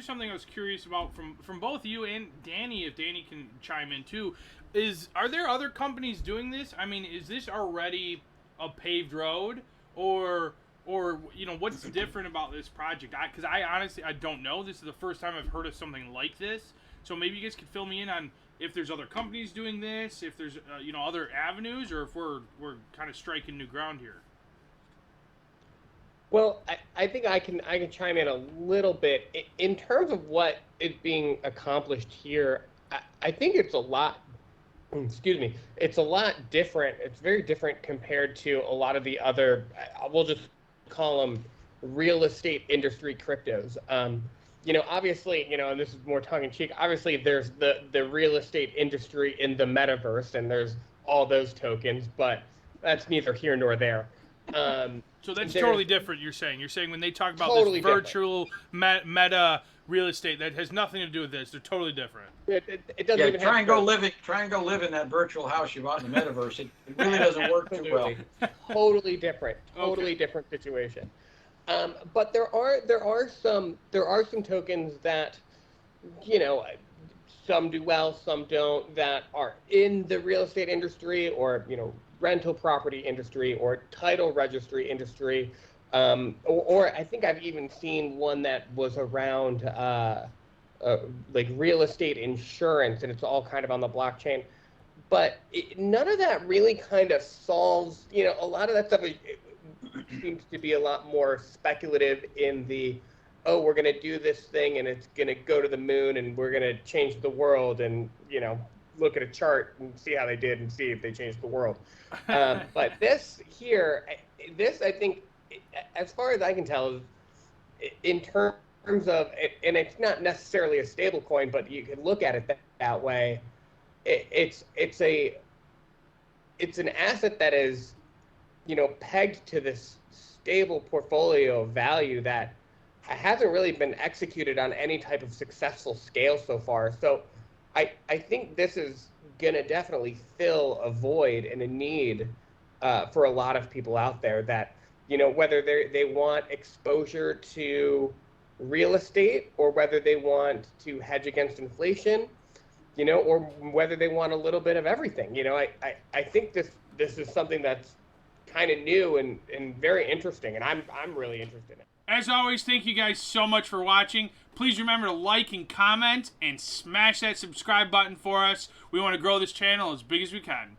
here's something I was curious about from both you and Danny, if Danny can chime in too, are there other companies doing this? I mean, is this already a paved road, or what's different about this project? Because I honestly I don't know. This is the first time I've heard of something like this. So maybe you guys could fill me in on if there's other companies doing this, if there's other avenues, or if we're kind of striking new ground here. Well, I think I can chime in a little bit in terms of what is being accomplished here. I think it's a lot. Excuse me. It's a lot different. It's very different compared to a lot of the other. We'll just call them real estate industry cryptos. Obviously, and this is more tongue in cheek. Obviously, there's the real estate industry in the metaverse, and there's all those tokens, but that's neither here nor there. So that's totally different. You're saying when they talk about totally this virtual meta real estate, that has nothing to do with this. They're totally different. It doesn't even try and go live in that virtual house you bought in the metaverse. It really doesn't work too well. Totally different. Totally different situation. But there are some tokens that, some do well, some don't, that are in the real estate industry or rental property industry or title registry industry, or I think I've even seen one that was around like real estate insurance, and it's all kind of on the blockchain. But none of that really kind of solves, a lot of that stuff seems to be a lot more speculative in the, we're going to do this thing and it's going to go to the moon and we're going to change the world, and, look at a chart and see how they did and see if they changed the world. But this here, I think, as far as I can tell, is in terms of, and it's not necessarily a stable coin, but you can look at it that way. It's an asset that is, pegged to this stable portfolio of value that hasn't really been executed on any type of successful scale so far. So I think this is going to definitely fill a void and a need for a lot of people out there that, whether they want exposure to real estate or whether they want to hedge against inflation, or whether they want a little bit of everything. I think this is something that's kind of new and very interesting, and I'm really interested in it. As always, thank you guys so much for watching. Please remember to like and comment and smash that subscribe button for us. We want to grow this channel as big as we can.